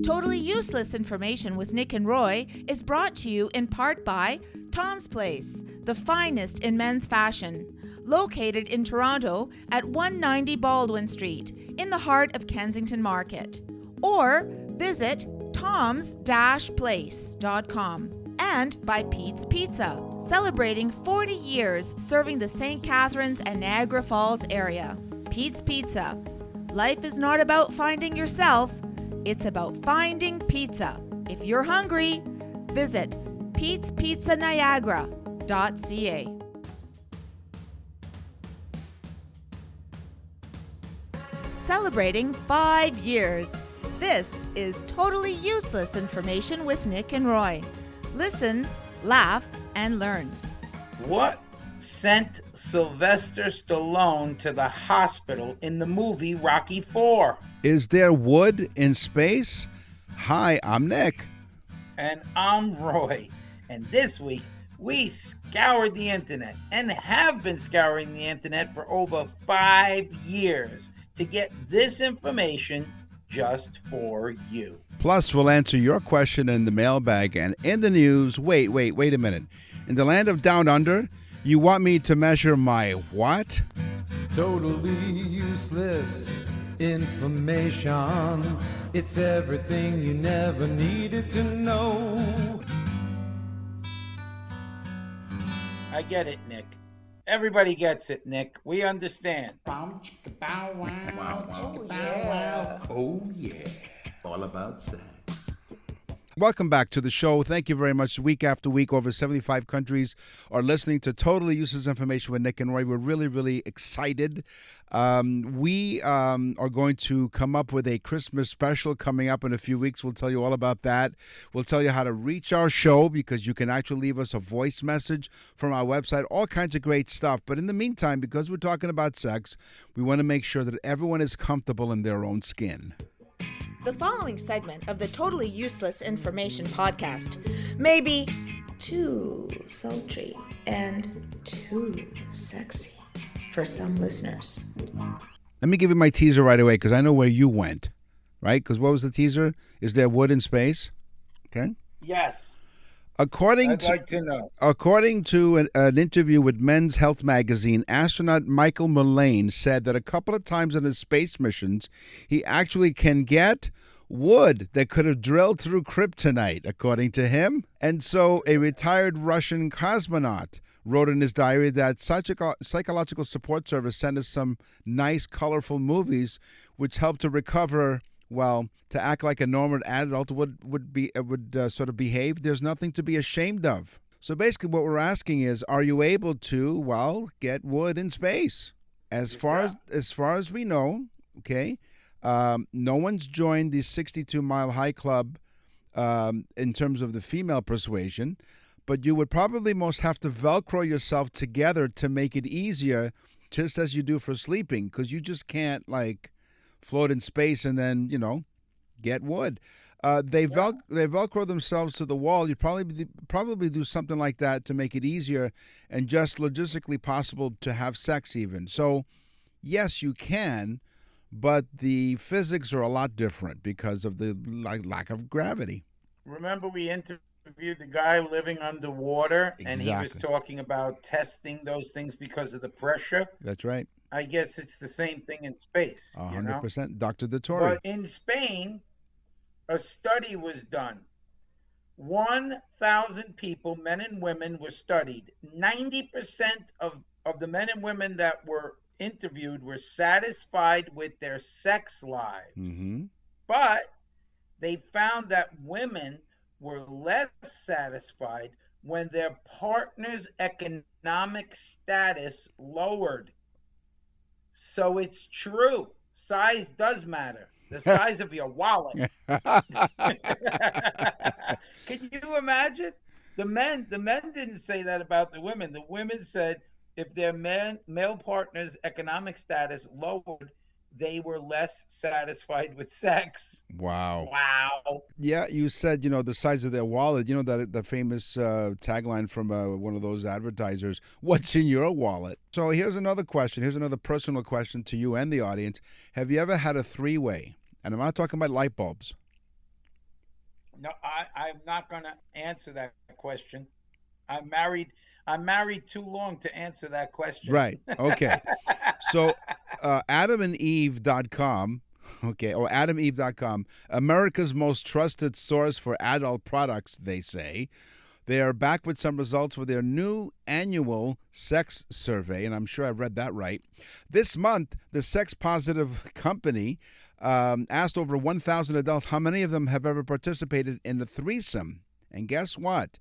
Totally Useless Information with Nick and Roy is brought to you in part by Tom's Place, the finest in men's fashion, located in Toronto at 190 Baldwin Street, in the heart of Kensington Market. Or visit toms-place.com. And by Pete's Pizza, celebrating 40 years serving the St. Catharines and Niagara Falls area. Pete's Pizza. Life is not about finding yourself, it's about finding pizza. If you're hungry, visit petespizzaniagara.ca. Celebrating 5 years. This is Totally Useless Information with Nick and Roy. Listen, laugh, and learn. What sent Sylester Stallone to the hospital in the movie Rocky IV? Is there wood in space? Hi, I'm Nick. And I'm Roy. And this week, we scoured the internet and have been scouring the internet for over 5 years to get this information just for you. Plus, we'll answer your question in the mailbag and in the news. Wait a minute. In the land of Down Under, you want me to measure my what? Totally useless information. It's everything you never needed to know. I get it, Nick. Everybody gets it, Nick. We understand. Oh, yeah. Oh, yeah. All about sex. Welcome back to the show. Thank you very much. Week after week, over 75 countries are listening to Totally Useless Information with Nick and Roy. We're really, really excited. We are going to come up with a Christmas special coming up in a few weeks. We'll tell you all about that. We'll tell you how to reach our show because you can actually leave us a voice message from our website, all kinds of great stuff. But in the meantime, because we're talking about sex, we want to make sure that everyone is comfortable in their own skin. The following segment of the Totally Useless Information podcast may be too sultry and too sexy for some listeners. Let me give you my teaser right away because I know where you went, right? Because what was the teaser? Is there wood in space? Okay. Yes. According to an interview with Men's Health magazine, astronaut Michael Mullane said that a couple of times on his space missions, he actually can get wood that could have drilled through kryptonite, according to him. And so a retired Russian cosmonaut wrote in his diary that psychological support service sent us some nice, colorful movies, which helped to recover. Well, to act like a normal adult would sort of behave. There's nothing to be ashamed of. So basically what we're asking is, are you able to, well, get wood in space? As far as we know, okay, no one's joined the 62-mile high club in terms of the female persuasion, but you would probably most have to Velcro yourself together to make it easier, just as you do for sleeping, because you just can't, like, float in space and then, get wood. They Velcro themselves to the wall. You'd probably do something like that to make it easier and just logistically possible to have sex even. So, yes, you can, but the physics are a lot different because of the lack of gravity. Remember we interviewed the guy living underwater, Exactly. And he was talking about testing those things because of the pressure? That's right. I guess it's the same thing in space. 100%. Dr. Dettori. But in Spain, a study was done. 1,000 people, men and women, were studied. 90% of the men and women that were interviewed were satisfied with their sex lives. Mm-hmm. But they found that women were less satisfied when their partner's economic status lowered. So it's true. Size does matter. The size of your wallet. Can you imagine? The men didn't say that about the women. The women said if their male partner's economic status lowered, they were less satisfied with sex. Wow. Wow. Yeah, you said, the size of their wallet. That famous tagline from one of those advertisers, what's in your wallet? So here's another question. Here's another personal question to you and the audience. Have you ever had a three-way? And I'm not talking about light bulbs. No, I'm not going to answer that question. I'm married. I'm married too long to answer that question. Right. Okay. So, adamandeve.com, okay, or adameve.com, America's most trusted source for adult products, they say. They are back with some results for their new annual sex survey, and I'm sure I read that right. This month, the Sex Positive Company asked over 1,000 adults how many of them have ever participated in a threesome. And guess what?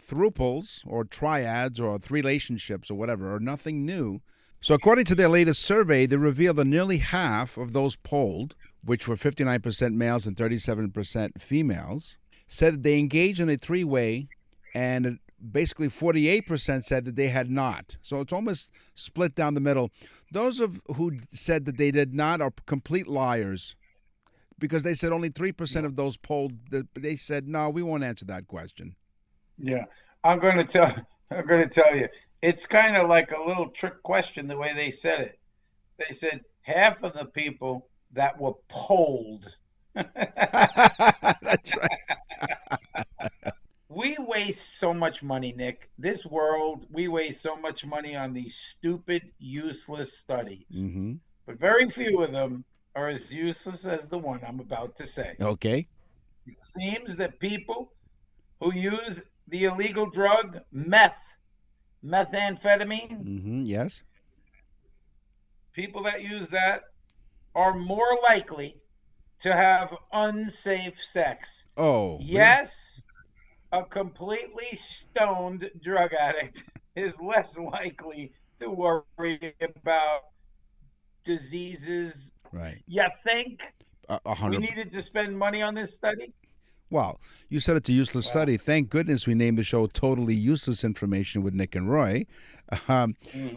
Thruples or triads or three relationships or whatever are nothing new. So according to their latest survey, they revealed that nearly half of those polled, which were 59% males and 37% females, said that they engaged in a three-way, and basically 48% said that they had not. So it's almost split down the middle. Those who said that they did not are complete liars, because they said only 3% of those polled, they said, no, we won't answer that question. Yeah, I'm going to tell you, it's kind of like a little trick question the way they said it. They said half of the people that were polled. That's right. We waste so much money, Nick. This world, we waste so much money on these stupid, useless studies. Mm-hmm. But very few of them are as useless as the one I'm about to say. Okay. It seems that people who use the illegal drug methamphetamine, Mm-hmm. Yes. people that use that are more likely to have unsafe sex. Oh. Yes, a completely stoned drug addict is less likely to worry about diseases. Right. You think 100. we needed to spend money on this study? Well, you said it's a useless study. Thank goodness we named the show Totally Useless Information with Nick and Roy.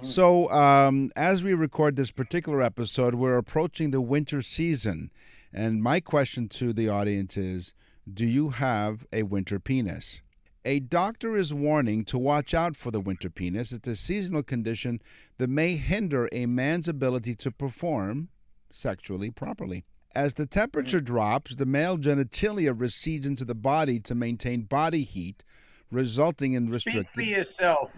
So as we record this particular episode, we're approaching the winter season. And my question to the audience is, do you have a winter penis? A doctor is warning to watch out for the winter penis. It's a seasonal condition that may hinder a man's ability to perform sexually properly. As the temperature drops, the male genitalia recedes into the body to maintain body heat, resulting in restricted... Speak for yourself.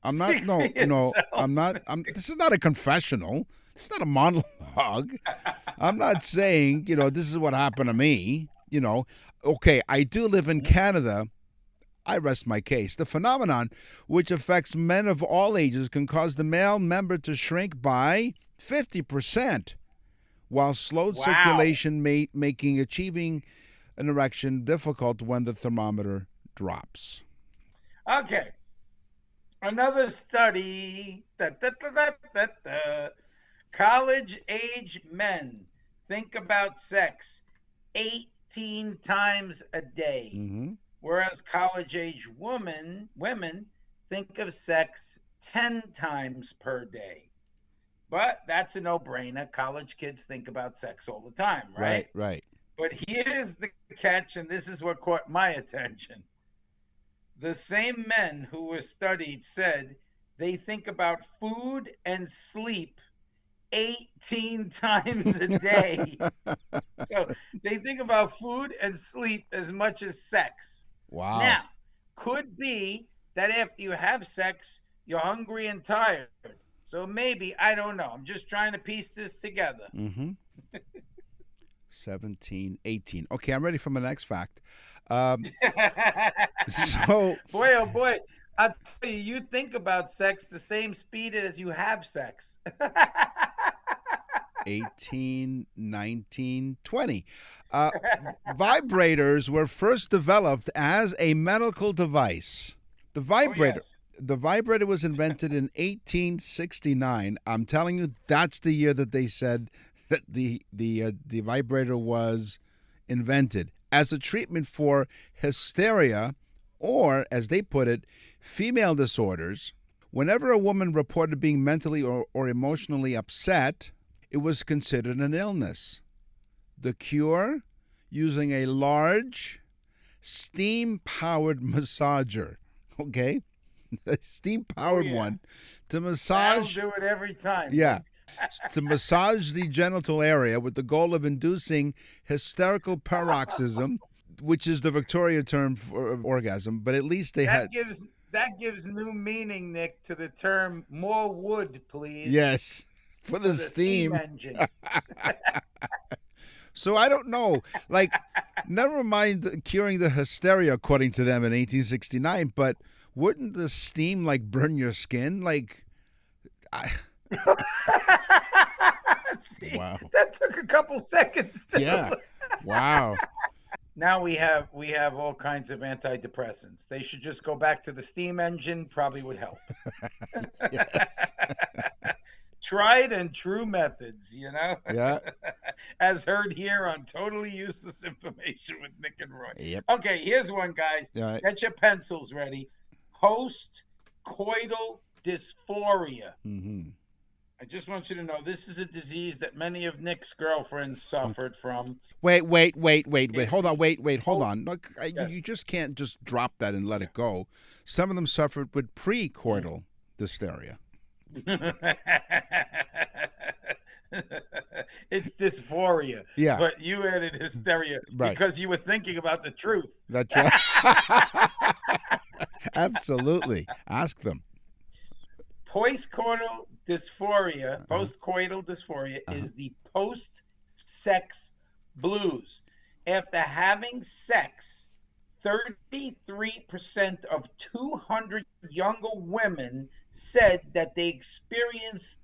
I'm not, Speak no, for no, yourself. I'm not, this is not a confessional. This is not a monologue. I'm not saying, this is what happened to me, Okay, I do live in Canada. I rest my case. The phenomenon, which affects men of all ages, can cause the male member to shrink by 50%, while slowed circulation making achieving an erection difficult when the thermometer drops. Okay. Another study. College-age men think about sex 18 times a day, whereas college-age women think of sex 10 times per day. But that's a no-brainer. College kids think about sex all the time, right? Right. But here's the catch, and this is what caught my attention. The same men who were studied said they think about food and sleep 18 times a day. So they think about food and sleep as much as sex. Wow. Now, could be that after you have sex, you're hungry and tired. So maybe, I don't know. I'm just trying to piece this together. 17, 18. Okay, I'm ready for my next fact. So, boy, oh boy, I'll tell you, you think about sex the same speed as you have sex. 18, 19, 20. Vibrators were first developed as a medical device. The vibrator. Oh, yes. The vibrator was invented in 1869. I'm telling you, that's the year that they said that the vibrator was invented as a treatment for hysteria, or, as they put it, female disorders. Whenever a woman reported being mentally or emotionally upset, it was considered an illness. The cure? Using a large, steam-powered massager. Okay? A steam-powered one to massage. I'll do it every time. Yeah. To massage the genital area with the goal of inducing hysterical paroxysm. which is the Victoria term for orgasm, but at least they had. That gives new meaning, Nick, to the term "more wood, please." Yes, for the steam engine. So I don't know. Like, never mind curing the hysteria, according to them in 1869, but wouldn't the steam like burn your skin? Like, See, wow. That took a couple seconds. Yeah. Wow. Now we have all kinds of antidepressants. They should just go back to the steam engine. Probably would help. Yes. Tried and true methods, Yeah. As heard here on Totally Useless Information with Nick and Roy. Yep. Okay, here's one, guys. All right. Get your pencils ready. Post-coital dysphoria. Mm-hmm. I just want you to know this is a disease that many of Nick's girlfriends suffered from. Wait. Hold on. Look, Yes. you just can't just drop that and let it go. Some of them suffered with pre-coital hysteria. It's dysphoria. Yeah. But you added hysteria because you were thinking about the truth. That's right. Absolutely. Ask them. Post-coital dysphoria is the post-sex blues. After having sex, 33% of 200 younger women said that they experienced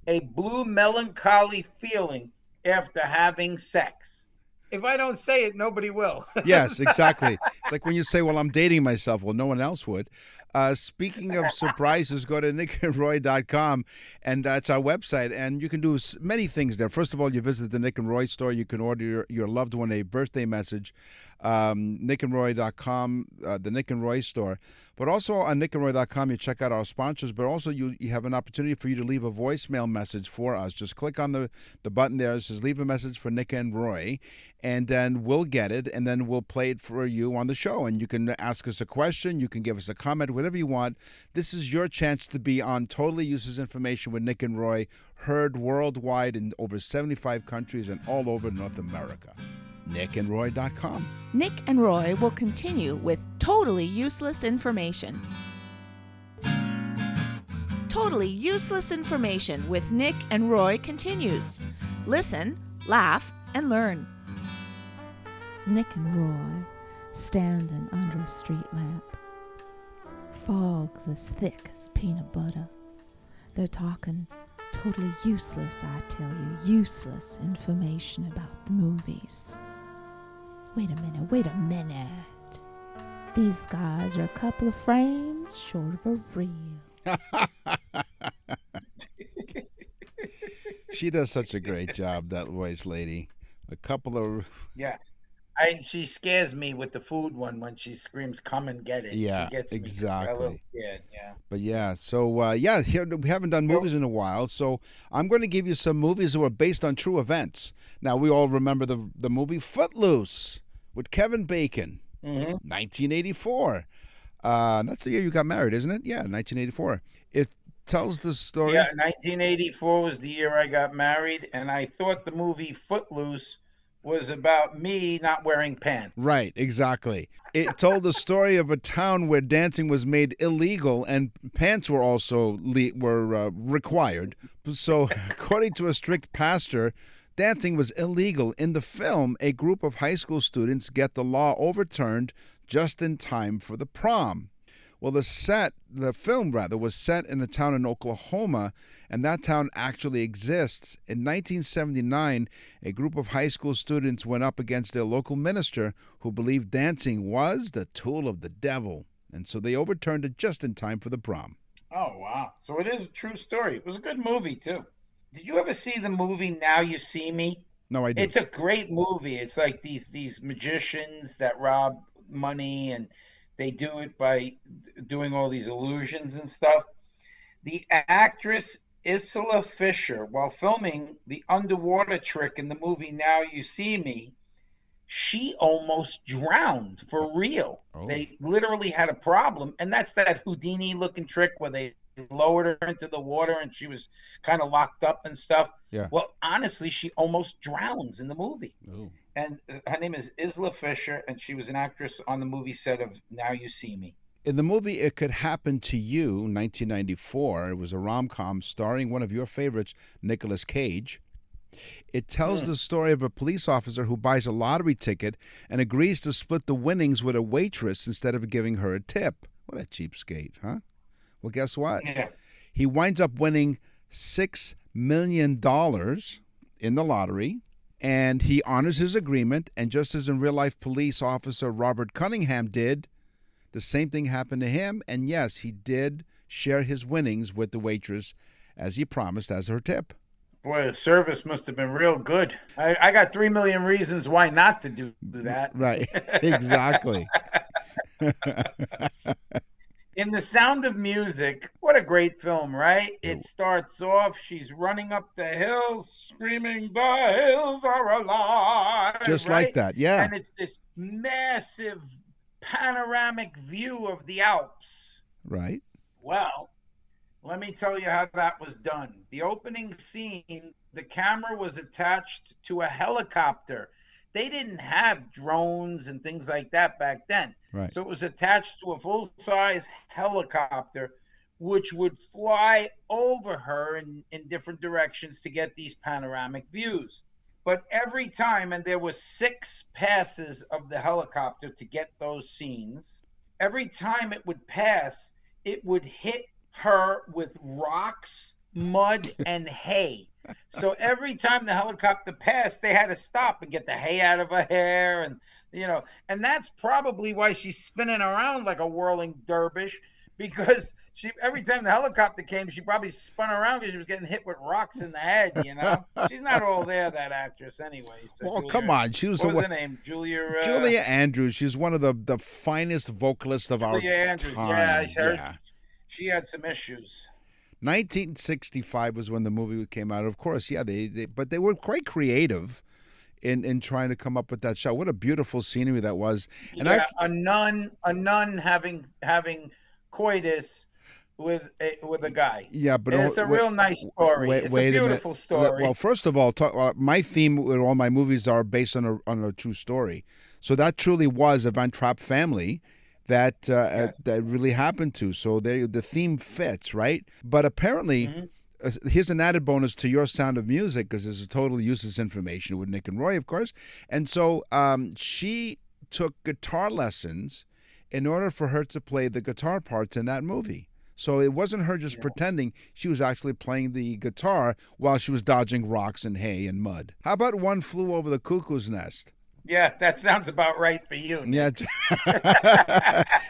a blue melancholy feeling after having sex. If I don't say it, nobody will. Yes, exactly. It's like when you say, well, I'm dating myself. Well, no one else would. Speaking of surprises, go to nickandroy.com, and that's our website, and you can do many things there. First of all, you visit the Nick and Roy store. You can order your loved one a birthday message, nickandroy.com, the Nick and Roy store. But also on nickandroy.com, you check out our sponsors, but also you have an opportunity for you to leave a voicemail message for us. Just click on the button there. It says leave a message for Nick and Roy, and then we'll get it, and then we'll play it for you on the show. And you can ask us a question. You can give us a comment, whatever you want. This is your chance to be on Totally Useless Information with Nick and Roy, heard worldwide in over 75 countries and all over North America. nickandroy.com. Nick and Roy will continue with Totally Useless Information. Totally Useless Information with Nick and Roy continues. Listen, laugh, and learn. Nick and Roy standing under a street lamp. Fog's as thick as peanut butter. They're talking totally useless, I tell you, useless information about the movies. Wait a minute. These guys are a couple of frames short of a reel. She does such a great job, that voice lady. A couple of... Yeah. She scares me with the food one when she screams, "Come and get it." Yeah, she gets exactly. me a little scared, yeah. But yeah, so here we haven't done movies in a while, so I'm going to give you some movies that were based on true events. Now, we all remember the movie Footloose with Kevin Bacon, 1984. That's the year you got married, isn't it? Yeah, 1984. It tells the story. Yeah, 1984 was the year I got married, and I thought the movie Footloose was about me not wearing pants. Right, exactly. It told the story of a town where dancing was made illegal and pants were also required. So, according to a strict pastor, dancing was illegal. In the film, a group of high school students get the law overturned just in time for the prom. Well, the film was set in a town in Oklahoma, and that town actually exists. In 1979, a group of high school students went up against their local minister who believed dancing was the tool of the devil. And so they overturned it just in time for the prom. Oh, wow. So it is a true story. It was a good movie, too. Did you ever see the movie Now You See Me? No, I didn't. It's a great movie. It's like these magicians that rob money, and they do it by doing all these illusions and stuff. The actress Isla Fisher, while filming the underwater trick in the movie Now You See Me, she almost drowned for real. Oh. They literally had a problem, and that's that Houdini-looking trick where they lowered her into the water and she was kind of locked up and stuff. Yeah. Well, honestly, she almost drowns in the movie. Oh. And her name is Isla Fisher, and she was an actress on the movie set of Now You See Me. In the movie It Could Happen to You, 1994, it was a rom-com starring one of your favorites, Nicolas Cage. It tells the story of a police officer who buys a lottery ticket and agrees to split the winnings with a waitress instead of giving her a tip. What a cheapskate, huh? Well, guess what? Yeah. He winds up winning $6 million in the lottery, and he honors his agreement. And just as in real-life police officer Robert Cunningham did, the same thing happened to him. And yes, he did share his winnings with the waitress as he promised as her tip. Boy, the service must have been real good. I got 3 million reasons why not to do that. Right, exactly. In The Sound of Music, what a great film, right? It starts off, she's running up the hill, screaming, "The hills are alive!" Just right? like that, yeah. And it's this massive panoramic view of the Alps. Right. Well, let me tell you how that was done. The opening scene, the camera was attached to a helicopter. They didn't have drones and things like that back then. Right. So it was attached to a full-size helicopter, which would fly over her in different directions to get these panoramic views. But every time, and there were 6 passes of the helicopter to get those scenes, every time it would pass, it would hit her with rocks, mud, and hay. So every time the helicopter passed, they had to stop and get the hay out of her hair, and and that's probably why she's spinning around like a whirling dervish, because every time the helicopter came, she probably spun around because she was getting hit with rocks in the head. She's not all there, that actress, anyway. So well, come on, she was what was her name? Julia Andrews. She's one of the finest vocalists of our time. Yeah, I heard she had some issues. 1965 was when the movie came out. Of course, yeah, but they were quite creative in trying to come up with that shot. What a beautiful scenery that was. And a nun having coitus with a guy. Yeah, but it's a real nice story. It's a beautiful story. Well, first of all, my theme with all my movies are based on a true story. So that truly was a Van Trapp family that Yes. that really happened to. So the theme fits, right? But apparently, here's an added bonus to your Sound of Music, because this is totally useless information with Nick and Roy, of course. And so she took guitar lessons in order for her to play the guitar parts in that movie. So it wasn't her just pretending. She was actually playing the guitar while she was dodging rocks and hay and mud. How about One Flew Over the Cuckoo's Nest? Yeah, that sounds about right for you. Yeah.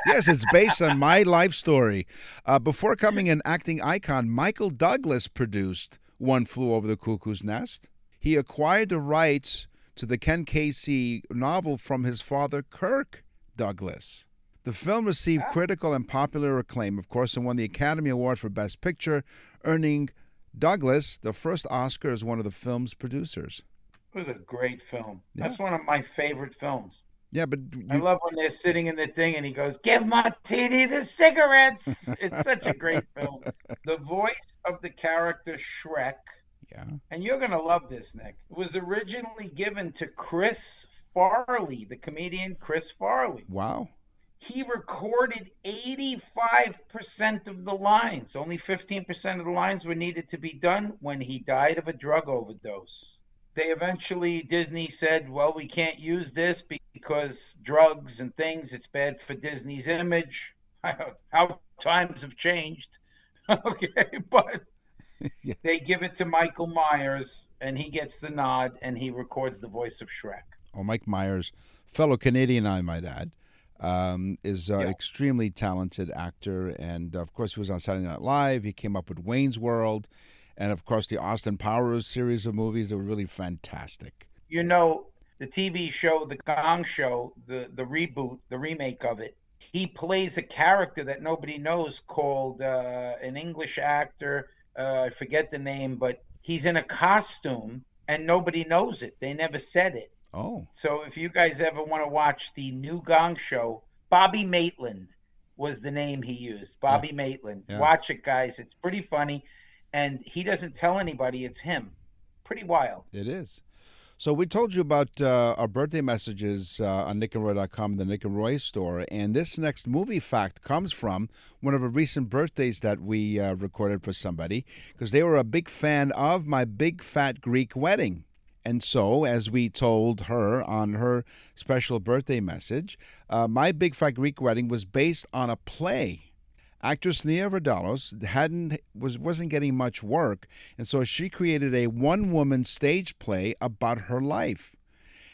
Yes, it's based on my life story. Before becoming an acting icon, Michael Douglas produced One Flew Over the Cuckoo's Nest. He acquired the rights to the Ken Casey novel from his father, Kirk Douglas. The film received critical and popular acclaim, of course, and won the Academy Award for Best Picture, earning Douglas the first Oscar as one of the film's producers. It was a great film. Yeah. That's one of my favorite films. Yeah, but I love when they're sitting in the thing and he goes, "Give Martini the cigarettes." It's such a great film. The voice of the character Shrek, and you're going to love this, Nick, was originally given to Chris Farley, the comedian Chris Farley. Wow. He recorded 85% of the lines. Only 15% of the lines were needed to be done when he died of a drug overdose. Disney said, well, we can't use this because drugs and things, it's bad for Disney's image. How times have changed. Okay, but they give it to Michael Myers, and he gets the nod, and he records the voice of Shrek. Oh, Mike Myers, fellow Canadian, I might add, is an extremely talented actor. And, of course, he was on Saturday Night Live. He came up with Wayne's World. And, of course, the Austin Powers series of movies that were really fantastic. You know, the TV show, The Gong Show, the reboot, the remake of it, he plays a character that nobody knows called an English actor. I forget the name, but he's in a costume and nobody knows it. They never said it. Oh. So if you guys ever want to watch the new Gong Show, Bobby Maitland was the name he used. Bobby Maitland. Yeah. Watch it, guys. It's pretty funny. And he doesn't tell anybody it's him. Pretty wild. It is. So we told you about our birthday messages on nickandroy.com, the Nick and Roy store, and this next movie fact comes from one of the recent birthdays that we recorded for somebody, because they were a big fan of my Big Fat Greek Wedding. And so, as we told her on her special birthday message, my Big Fat Greek Wedding was based on a play. Actress Nia Vardalos wasn't getting much work, and so she created a one-woman stage play about her life.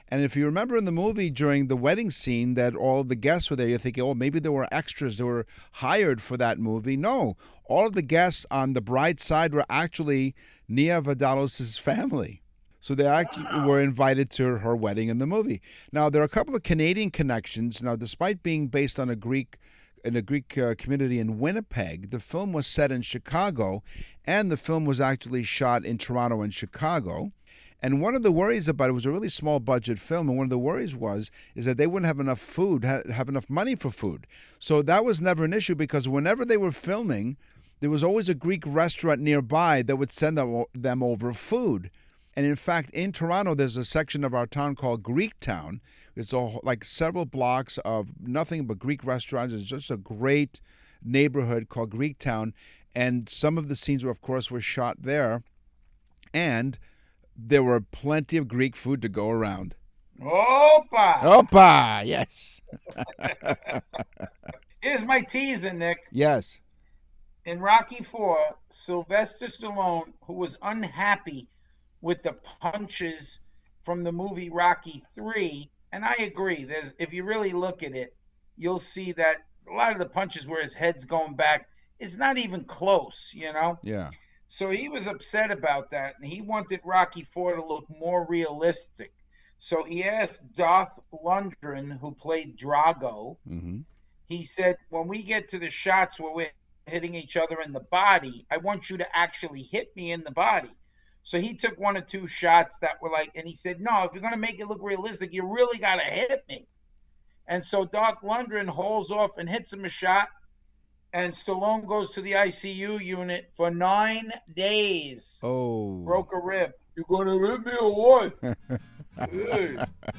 And if you remember in the movie during the wedding scene that all of the guests were there, you're thinking, oh, maybe there were extras that were hired for that movie. No, all of the guests on the bride's side were actually Nia Vardalos' family. So they actually were invited to her wedding in the movie. Now, there are a couple of Canadian connections. Now, despite being based on a Greek community in Winnipeg, the film was set in Chicago, and the film was actually shot in Toronto and Chicago. And one of the worries about it was a really small budget film, and one of the worries is that they wouldn't have enough food, have enough money for food. So that was never an issue, because whenever they were filming, there was always a Greek restaurant nearby that would send them over food. And in fact, in Toronto, there's a section of our town called Greek Town. It's like several blocks of nothing but Greek restaurants. It's just a great neighborhood called Greek Town. And some of the scenes, of course, were shot there. And there were plenty of Greek food to go around. Opa! Opa, yes. Here's my teaser, Nick. Yes. In Rocky IV, Sylester Stallone, who was unhappy with the punches from the movie Rocky III, and I agree, if you really look at it, you'll see that a lot of the punches where his head's going back, it's not even close, Yeah. So he was upset about that, and he wanted Rocky IV to look more realistic. So he asked Dolph Lundgren, who played Drago, he said, when we get to the shots where we're hitting each other in the body, I want you to actually hit me in the body. So he took one or two shots that were like, and he said, no, if you're going to make it look realistic, you really got to hit me. And so Dolph Lundgren hauls off and hits him a shot, and Stallone goes to the ICU unit for 9 days. Oh. Broke a rib. You going to hit me or what? Hey,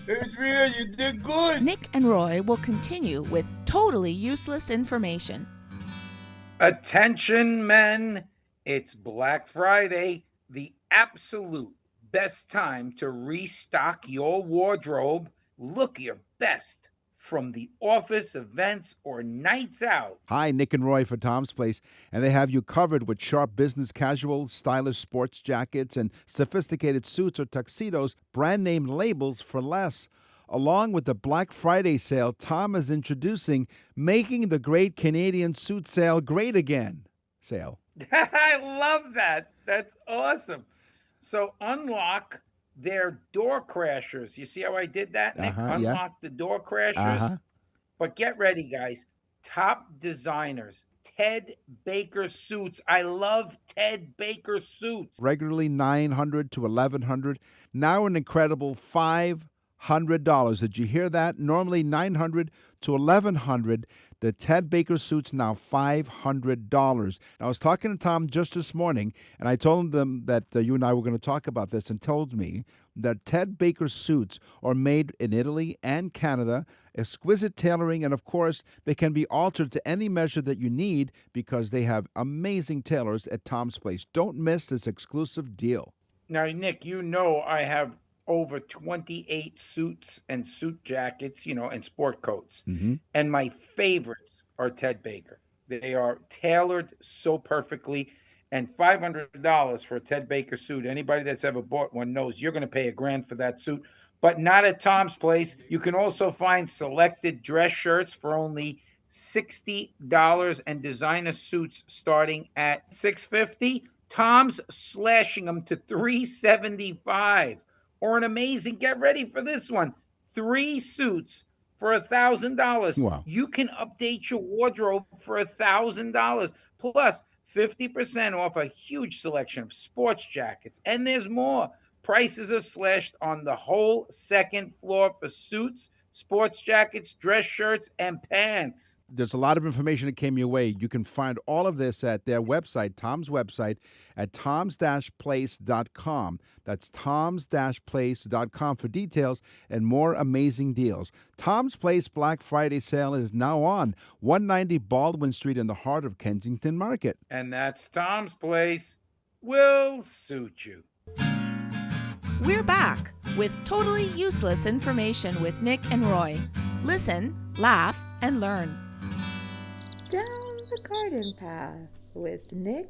Adrian, you did good. Nick and Roy will continue with totally useless information. Attention, men. It's Black Friday, the absolute best time to restock your wardrobe. Look your best from the office, events, or nights out. Hi, Nick and Roy for Tom's Place, and they have you covered with sharp business casuals, stylish sports jackets, and sophisticated suits or tuxedos, brand name labels for less. Along with the Black Friday sale, Tom is introducing Making the Great Canadian Suit Sale Great Again sale. I love that. That's awesome. So unlock their door crashers. You see how I did that, Nick? Unlock the door crashers. But get ready, guys. Top designers, Ted Baker suits. I love Ted Baker suits. Regularly $900 to $1,100. Now an incredible $500. Did you hear that? Normally $900 to $1,100. The Ted Baker suits now $500. I was talking to Tom just this morning, and I told him that you and I were going to talk about this, and told me that Ted Baker suits are made in Italy and Canada, exquisite tailoring, and of course, they can be altered to any measure that you need because they have amazing tailors at Tom's Place. Don't miss this exclusive deal. Now, Nick, I have over 28 suits and suit jackets, and sport coats. And my favorites are Ted Baker. They are tailored so perfectly. And $500 for a Ted Baker suit. Anybody that's ever bought one knows you're going to pay $1,000 for that suit. But not at Tom's Place. You can also find selected dress shirts for only $60 and designer suits starting at $650. Tom's slashing them to $375. Or an amazing, get ready for this one, 3 suits for $1,000. Wow. You can update your wardrobe for $1,000. Plus 50% off a huge selection of sports jackets. And there's more. Prices are slashed on the whole second floor for suits, sports jackets, dress shirts, and pants. There's a lot of information that came your way. You can find all of this at their website, Tom's website, at toms-place.com. That's toms-place.com for details and more amazing deals. Tom's Place Black Friday sale is now on 190 Baldwin Street in the heart of Kensington Market. And that's Tom's Place. Will suit you. We're back with totally useless information with Nick and Roy. Listen, laugh, and learn. Down the garden path with Nick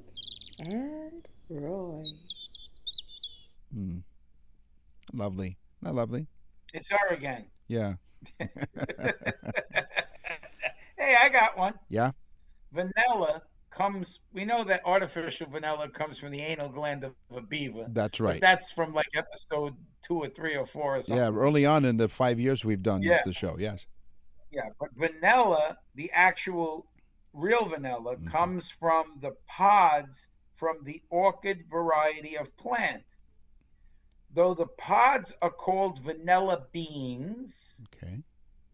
and Roy. Lovely. Not lovely? It's her again. Yeah. Hey, I got one. Yeah? Vanilla comes, we know that artificial vanilla comes from the anal gland of a beaver. That's right. But that's from like episode 2 or 3 or 4 or something. Yeah, early on in the 5 years we've done the show, yes. Yeah, but vanilla, the actual real vanilla, comes from the pods from the orchid variety of plant. Though the pods are called vanilla beans,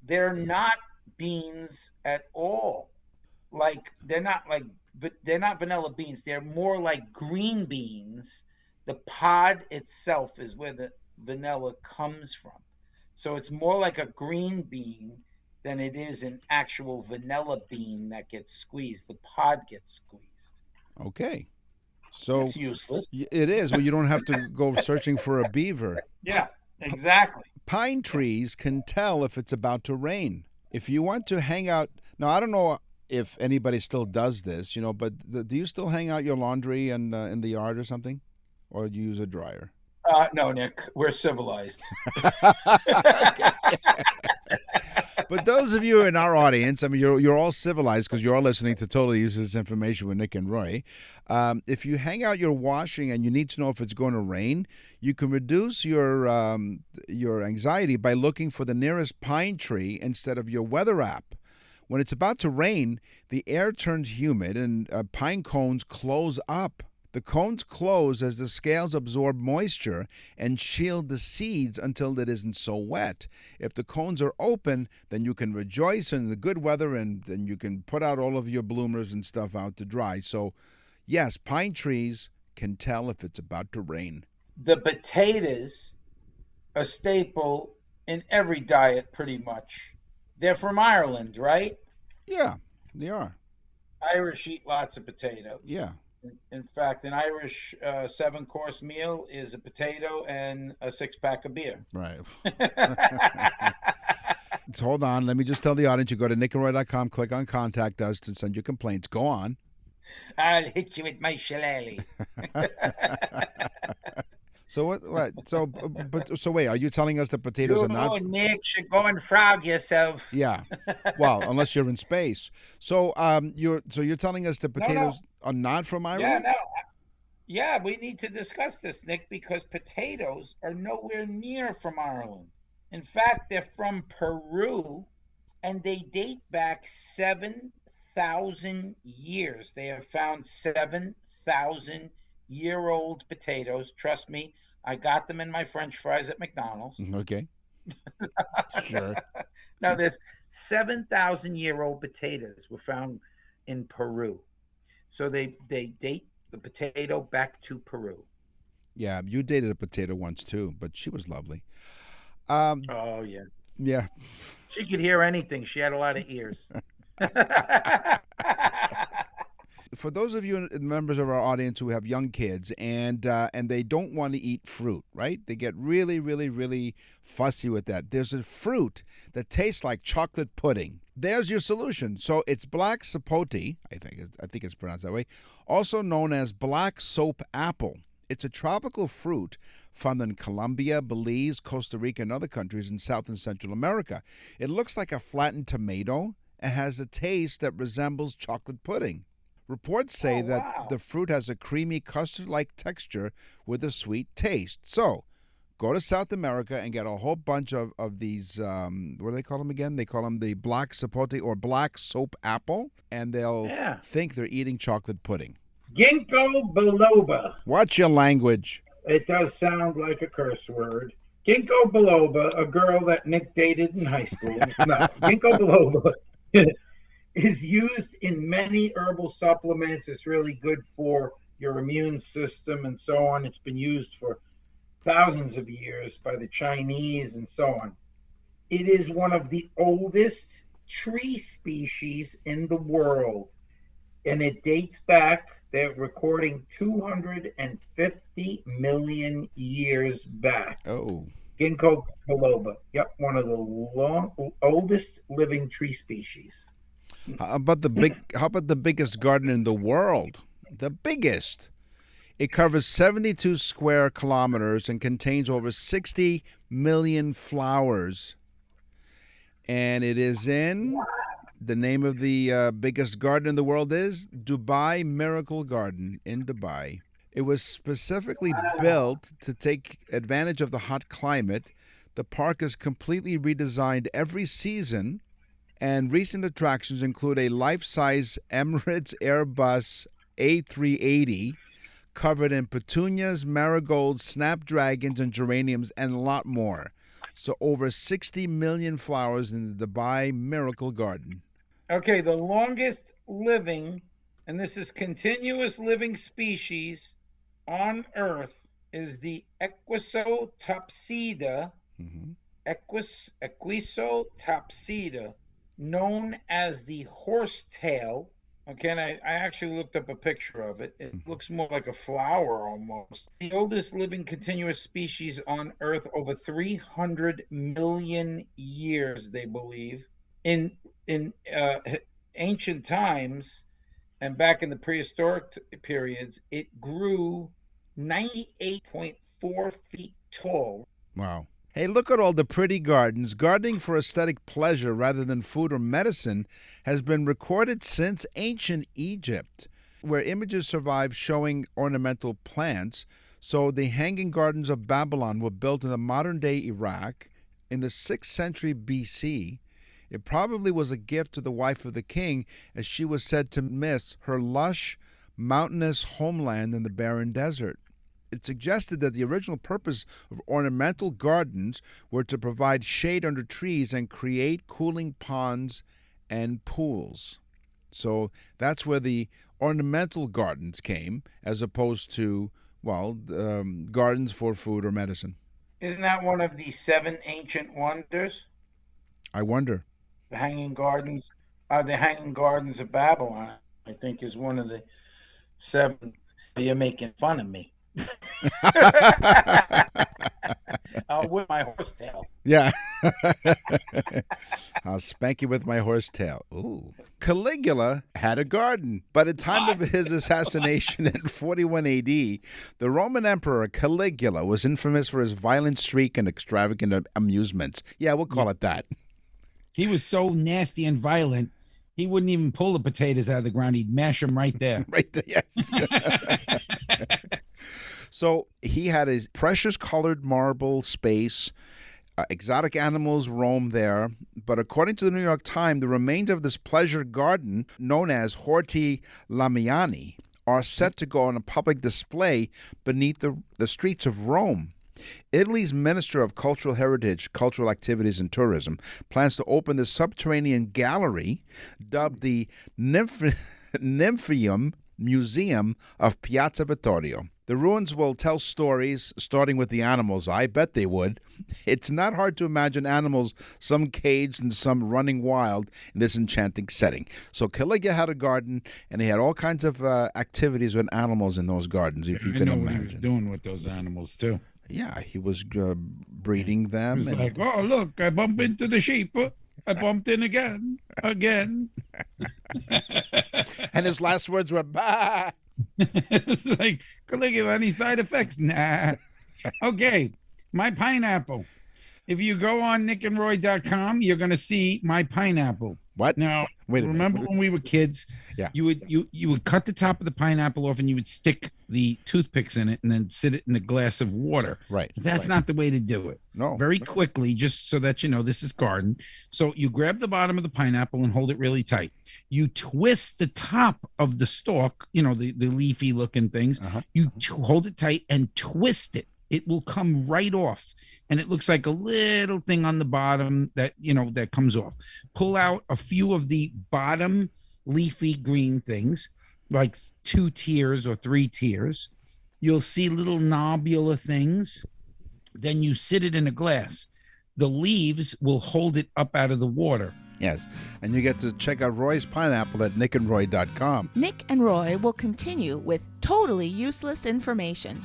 they're not beans at all. Like they're not vanilla beans. They're more like green beans. The pod itself is where the vanilla comes from. So it's more like a green bean than it is an actual vanilla bean that gets squeezed. The pod gets squeezed. Okay. So it's useless. It is. Well, you don't have to go searching for a beaver. Yeah, exactly. Pine trees can tell if it's about to rain. If you want to hang out, now I don't know if anybody still does this, but do you still hang out your laundry in the yard or something? Or do you use a dryer? No, Nick, we're civilized. But those of you in our audience, I mean, you're all civilized because you're all listening to Totally Useless Information with Nick and Roy. If you hang out your washing and you need to know if it's going to rain, you can reduce your anxiety by looking for the nearest pine tree instead of your weather app. When it's about to rain, the air turns humid and pine cones close up. The cones close as the scales absorb moisture and shield the seeds until it isn't so wet. If the cones are open, then you can rejoice in the good weather and then you can put out all of your bloomers and stuff out to dry. So, yes, pine trees can tell if it's about to rain. The potatoes, a staple in every diet pretty much. They're from Ireland, right? Yeah, they are. Irish eat lots of potato. Yeah. In fact, an Irish 7-course meal is a potato and a 6-pack of beer. Right. So hold on. Let me just tell the audience, you go to nickandroy.com, click on Contact Us to send your complaints. Go on. I'll hit you with my shillelagh. So what? So wait. Are you telling us that potatoes are not? You, Nick, should go and frog yourself. Yeah. Well, unless you're in space. So you're telling us that potatoes are not from Ireland? Yeah, we need to discuss this, Nick, because potatoes are nowhere near from Ireland. In fact, they're from Peru, and they date back 7,000 years. They have found 7,000-year-old potatoes. Trust me, I got them in my French fries at McDonald's. Okay. Sure. Now, there's 7,000-year-old potatoes were found in Peru. So they date the potato back to Peru. Yeah, you dated a potato once too, but she was lovely. Oh, yeah. Yeah. She could hear anything. She had a lot of ears. For those of you members of our audience who have young kids and they don't want to eat fruit, right? They get really, really, really fussy with that. There's a fruit that tastes like chocolate pudding. There's your solution. So it's black sapote, I think it's pronounced that way, also known as black soap apple. It's a tropical fruit found in Colombia, Belize, Costa Rica, and other countries in South and Central America. It looks like a flattened tomato and has a taste that resembles chocolate pudding. Reports say that the fruit has a creamy custard-like texture with a sweet taste. So, go to South America and get a whole bunch of these, what do they call them again? They call them the black sapote or black soap apple, and they'll think they're eating chocolate pudding. Ginkgo biloba. Watch your language. It does sound like a curse word. Ginkgo biloba, a girl that Nick dated in high school. No, ginkgo biloba is used in many herbal supplements. It's really good for your immune system and so on. It's been used for thousands of years by the Chinese and so on. It is one of the oldest tree species in the world, and it dates back, they're recording 250 million years back. Oh. Ginkgo biloba. Yep, one of the oldest living tree species. How about the biggest garden in the world? The biggest. It covers 72 square kilometers and contains over 60 million flowers. And it is in, the name of the biggest garden in the world is Dubai Miracle Garden in Dubai. It was specifically built to take advantage of the hot climate. The park is completely redesigned every season, and recent attractions include a life-size Emirates Airbus A380 covered in petunias, marigolds, snapdragons, and geraniums, and a lot more. So over 60 million flowers in the Dubai Miracle Garden. Okay, the longest living, and this is continuous living species on Earth, is the Equisotopsida, Equisotopsida, known as the horsetail. Okay, and I actually looked up a picture of it. It looks more like a flower almost. The oldest living continuous species on Earth, over 300 million years, they believe. In ancient times and back in the prehistoric periods, it grew 98.4 feet tall. Wow. Hey, look at all the pretty gardens. Gardening for aesthetic pleasure rather than food or medicine has been recorded since ancient Egypt, where images survive showing ornamental plants. So the Hanging Gardens of Babylon were built in the modern-day Iraq in the 6th century BC. It probably was a gift to the wife of the king, as she was said to miss her lush, mountainous homeland in the barren desert. It suggested that the original purpose of ornamental gardens were to provide shade under trees and create cooling ponds and pools. So that's where the ornamental gardens came, as opposed to, gardens for food or medicine. Isn't that one of the 7 ancient wonders? I wonder. The Hanging Gardens of Babylon, I think, is one of the 7. You're making fun of me. I'll whip my horsetail. Yeah. I'll spank you with my horsetail. Ooh. Caligula had a garden. By the time of his assassination in 41 AD, the Roman Emperor Caligula was infamous for his violent streak and extravagant amusements. Yeah, we'll call it that. He was so nasty and violent, he wouldn't even pull the potatoes out of the ground. He'd mash them right there. Right there, yes. So he had his precious colored marble space. Exotic animals roam there. But according to the New York Times, the remains of this pleasure garden, known as Horti Lamiani, are set to go on a public display beneath the streets of Rome. Italy's Minister of Cultural Heritage, Cultural Activities and Tourism plans to open the subterranean gallery dubbed the Nymphaeum Museum of Piazza Vittorio. The ruins will tell stories, starting with the animals. I bet they would. It's not hard to imagine animals, some caged and some running wild, in this enchanting setting. So Caligula had a garden, and he had all kinds of activities with animals in those gardens, if you can imagine. What he was doing with those animals, too. Yeah, he was breeding them. He was like, oh, look, I bumped into the sheep. I bumped in again. And his last words were, bah! It's like, Caligula, any side effects? Nah. Okay, my pineapple. If you go on nickandroy.com, you're going to see my pineapple. What? Now, remember when we were kids? Yeah. You would cut the top of the pineapple off and you would stick the toothpicks in it and then sit it in a glass of water. Right. That's not the way to do it. No. Very quickly, just so that you know this is garden. So you grab the bottom of the pineapple and hold it really tight. You twist the top of the stalk, the leafy looking things. Uh-huh. You hold it tight and twist it it will come right off. And it looks like a little thing on the bottom that, that comes off. Pull out a few of the bottom leafy green things, like 2 tiers or 3 tiers. You'll see little nobular things. Then you sit it in a glass. The leaves will hold it up out of the water. Yes, and you get to check out Roy's Pineapple at nickandroy.com. Nick and Roy will continue with totally useless information.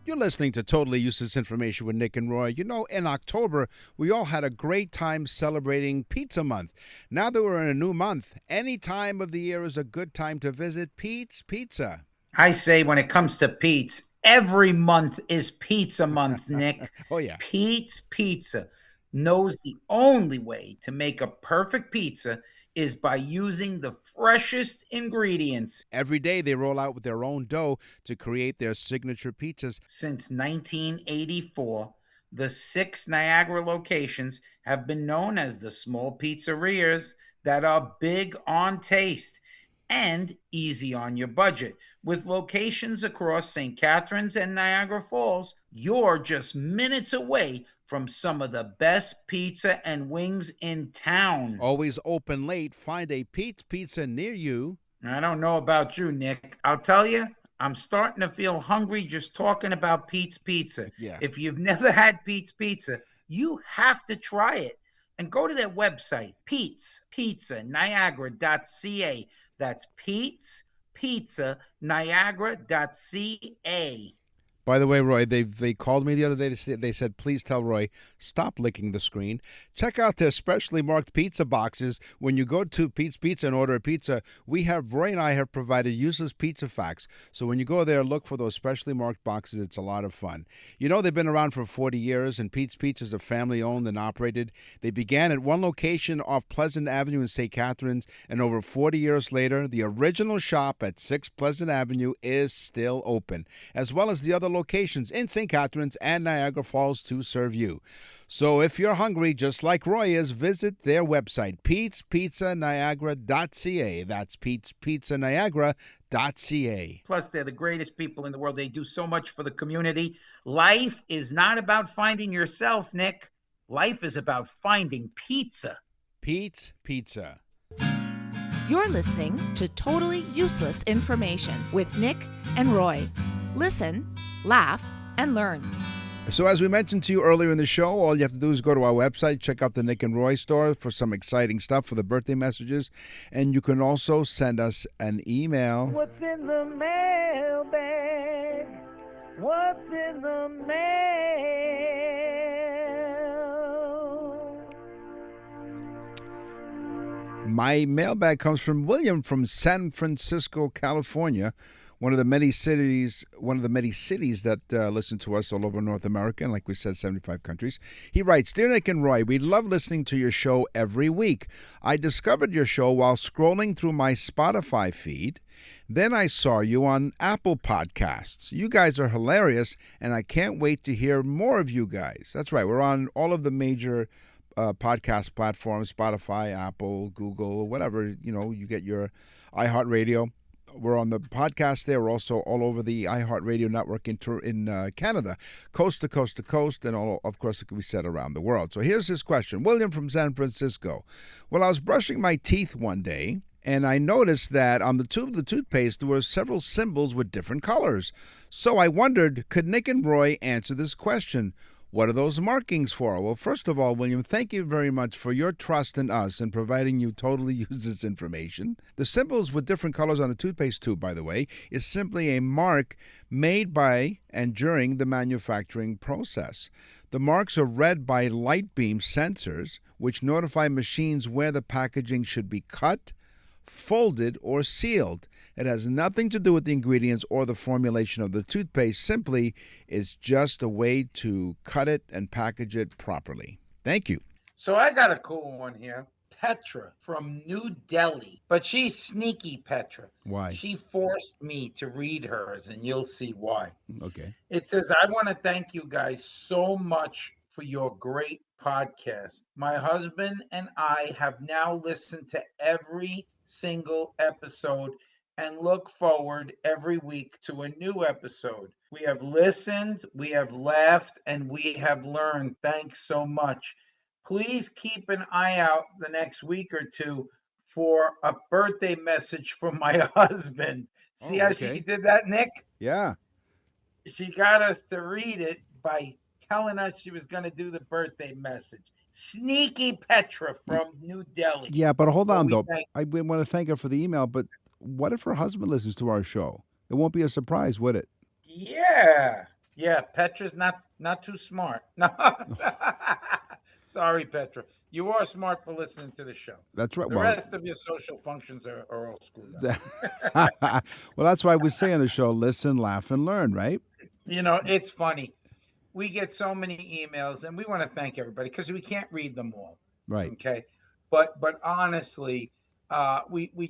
You're listening to Totally Useless Information with Nick and Roy. You know, in October, we all had a great time celebrating Pizza Month. Now that we're in a new month, any time of the year is a good time to visit Pete's Pizza. I say when it comes to Pete's, every month is Pizza Month, Nick. Oh, yeah. Pete's Pizza knows the only way to make a perfect pizza is by using the freshest ingredients. Every day they roll out with their own dough to create their signature pizzas. Since 1984, the 6 Niagara locations have been known as the small pizzerias that are big on taste and easy on your budget. With locations across St. Catharines and Niagara Falls, you're just minutes away from some of the best pizza and wings in town. Always open late. Find a Pete's Pizza near you. I don't know about you, Nick. I'll tell you, I'm starting to feel hungry just talking about Pete's Pizza. Yeah. If you've never had Pete's Pizza, you have to try it. And go to their website, petespizzaniagara.ca. That's petespizzaniagara.ca. By the way, Roy, they called me the other day. They said, please tell Roy, stop licking the screen. Check out their specially marked pizza boxes. When you go to Pete's Pizza and order a pizza, Roy and I have provided useless pizza facts. So when you go there, look for those specially marked boxes. It's a lot of fun. You know, they've been around for 40 years, and Pete's Pizza is family-owned and operated. They began at one location off Pleasant Avenue in St. Catharines, and over 40 years later, the original shop at 6 Pleasant Avenue is still open, as well as the other locations in St. Catharines and Niagara Falls to serve you. So if you're hungry, just like Roy is, visit their website, petespizzaniagara.ca. That's petespizzaniagara.ca. Plus, they're the greatest people in the world. They do so much for the community. Life is not about finding yourself, Nick. Life is about finding pizza. Pete's Pizza. You're listening to Totally Useless Information with Nick and Roy. Listen, laugh, and learn. So as we mentioned to you earlier in the show, all you have to do is go to our website, check out the Nick and Roy store for some exciting stuff for the birthday messages. And you can also send us an email. What's in the mailbag? What's in the mail? My mailbag comes from William from San Francisco, California. One of the many cities that listen to us all over North America, and like we said, 75 countries. He writes, Dear Nick and Roy, we love listening to your show every week. I discovered your show while scrolling through my Spotify feed. Then I saw you on Apple Podcasts. You guys are hilarious, and I can't wait to hear more of you guys. That's right. We're on all of the major podcast platforms, Spotify, Apple, Google, whatever, you get your iHeartRadio. We're on the podcast there. We're also all over the iHeartRadio network in Canada, coast to coast to coast, and all, of course, it can be said around the world. So here's his question. William from San Francisco. Well, I was brushing my teeth one day, and I noticed that on the tube of the toothpaste, there were several symbols with different colors. So I wondered, could Nick and Roy answer this question? What are those markings for? Well, first of all, William, thank you very much for your trust in us and providing you totally useless information. The symbols with different colors on a toothpaste tube, by the way, is simply a mark made by and during the manufacturing process. The marks are read by light beam sensors, which notify machines where the packaging should be cut, folded, or sealed. It has nothing to do with the ingredients or the formulation of the toothpaste. Simply, it's just a way to cut it and package it properly. Thank you. So I got a cool one here. Petra from New Delhi. But she's sneaky, Petra. Why? She forced me to read hers, and you'll see why. Okay. It says, I want to thank you guys so much for your great podcast. My husband and I have now listened to every single episode, and look forward every week to a new episode. We have listened, we have laughed, and we have learned. Thanks so much. Please keep an eye out the next week or two for a birthday message from my husband. See how she did that, Nick? Yeah. She got us to read it by telling us she was going to do the birthday message. Sneaky Petra from New Delhi. Yeah, but hold on, though. I want to thank her for the email, but what if her husband listens to our show? It won't be a surprise, would it? Yeah. Petra's not too smart. No. Sorry, Petra. You are smart for listening to the show. That's right. The rest of your social functions are all screwed up. Well, that's why we say on the show, listen, laugh, and learn, right? It's funny. We get so many emails, and we want to thank everybody because we can't read them all. Right. Okay. But honestly, we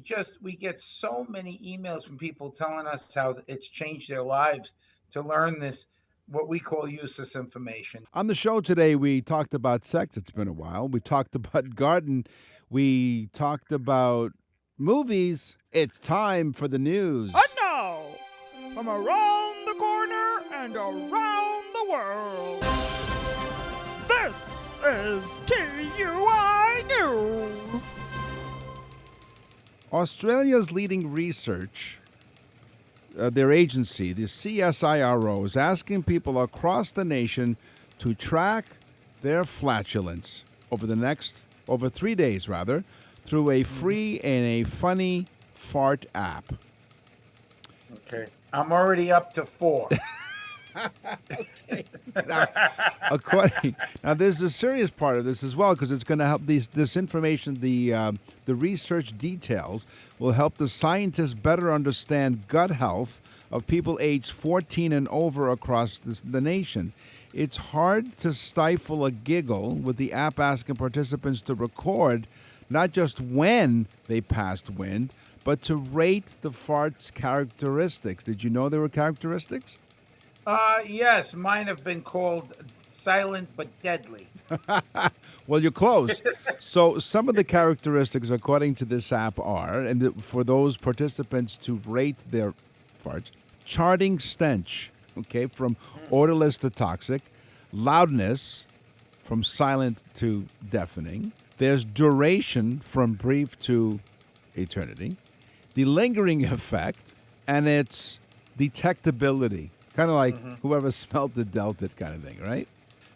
get so many emails from people telling us how it's changed their lives to learn this, what we call useless information. On the show today, we talked about sex. It's been a while. We talked about garden. We talked about movies. It's time for the news. And now, from around the corner and around the world, this is TUI News. Australia's leading research, their agency, the CSIRO, is asking people across the nation to track their flatulence over 3 days, through a free and a funny fart app. Okay. I'm already up to 4. Now, there's a serious part of this as well, because it's going to help this information, the research details will help the scientists better understand gut health of people aged 14 and over across the nation. It's hard to stifle a giggle with the app asking participants to record not just when they passed wind, but to rate the fart's characteristics. Did you know there were characteristics? Yes, mine have been called silent but deadly. Well, you're close. So some of the characteristics, according to this app, are, and for those participants to rate their farts, charting stench, from odorless to toxic, loudness, from silent to deafening. There's duration, from brief to eternity, the lingering effect, and its detectability. Kind of like whoever smelled it dealt it kind of thing, right?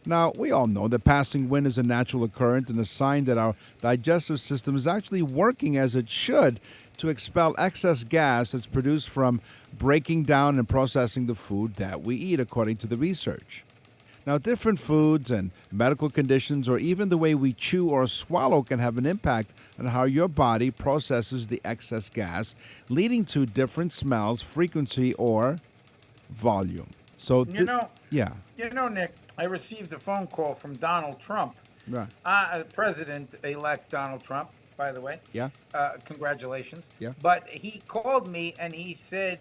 Now, we all know that passing wind is a natural occurrence and a sign that our digestive system is actually working as it should to expel excess gas that's produced from breaking down and processing the food that we eat, according to the research. Now, different foods and medical conditions, or even the way we chew or swallow, can have an impact on how your body processes the excess gas, leading to different smells, frequency, or volume. So, Nick, I received a phone call from Donald Trump, right? President-elect Donald Trump, by the way. Yeah. Congratulations. Yeah. But he called me and he said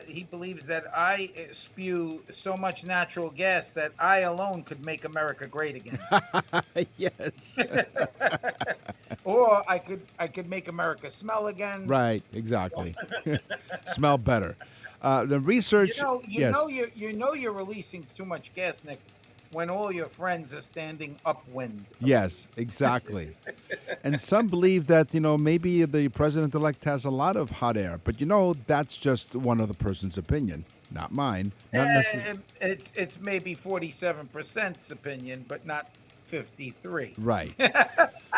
he believes that I spew so much natural gas that I alone could make America great again. Yes. Or I could make America smell again. Right. Exactly. Smell better. The research. You know you're releasing too much gas, Nick, when all your friends are standing upwind. Yes, exactly. And some believe that, maybe the president-elect has a lot of hot air, but that's just one other person's opinion, not mine. Not it's maybe 47%'s opinion, but not 53. Right.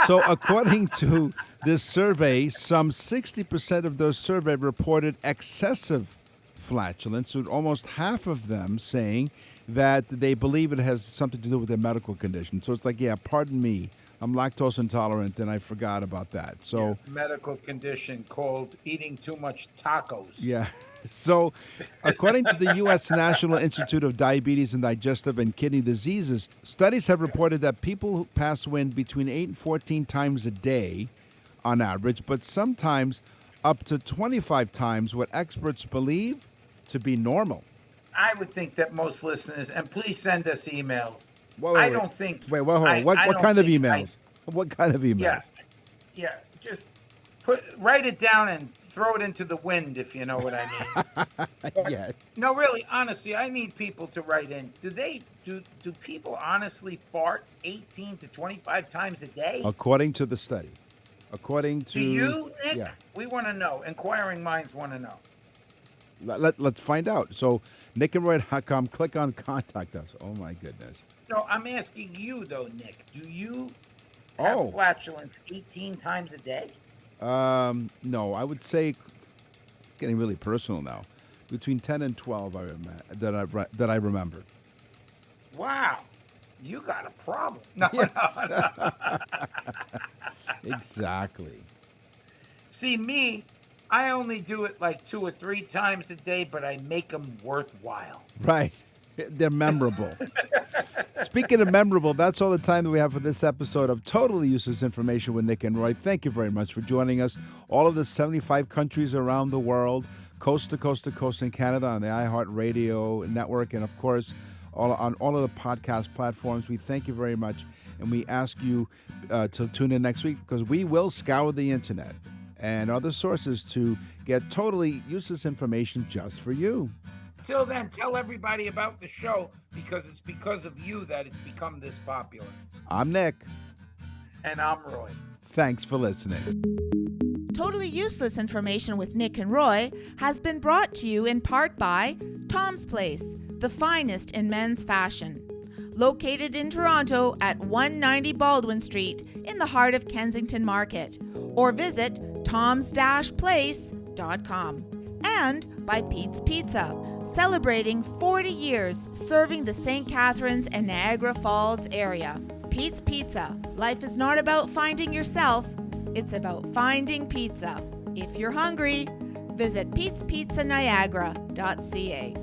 So according to this survey, some 60% of those surveyed reported excessive flatulence, with almost half of them saying that they believe it has something to do with their medical condition. So it's like, pardon me, I'm lactose intolerant, and I forgot about that. So medical condition called eating too much tacos. Yeah. So according to the U.S. National Institute of Diabetes and Digestive and Kidney Diseases, studies have reported that people who pass wind between 8 and 14 times a day on average, but sometimes up to 25 times what experts believe to be normal. I would think that most listeners, and please send us emails. Wait, hold on. What kind of emails? What kind of emails? Yeah, just write it down and throw it into the wind, if you know what I mean. Yeah. No, really, honestly, I need people to write in. Do people honestly fart 18 to 25 times a day? According to the study. According to... Do you, Nick? Yeah. We want to know. Inquiring minds want to know. Let's find out. So, nickandroy.com, click on Contact Us. Oh, my goodness. No, I'm asking you, though, Nick. Do you have flatulence 18 times a day? No, I would say it's getting really personal now. Between 10 and 12, that I remember. Wow, you got a problem. No, Yes. no. Exactly. See, me, I only do it like 2 or 3 times a day, but I make them worthwhile. Right. They're memorable. Speaking of memorable, that's all the time that we have for this episode of Totally Useless Information with Nick and Roy. Thank you very much for joining us. All of the 75 countries around the world, coast to coast to coast in Canada on the iHeartRadio network, and of course, on all of the podcast platforms. We thank you very much, and we ask you to tune in next week because we will scour the internet and other sources to get totally useless information just for you. Till then, tell everybody about the show because it's because of you that it's become this popular. I'm Nick. And I'm Roy. Thanks for listening. Totally Useless Information with Nick and Roy has been brought to you in part by Tom's Place, the finest in men's fashion. Located in Toronto at 190 Baldwin Street in the heart of Kensington Market. Or visit toms-place.com. And by Pete's Pizza, celebrating 40 years serving the St. Catharines and Niagara Falls area. Pete's Pizza. Life is not about finding yourself, it's about finding pizza. If you're hungry, visit petespizzaniagara.ca.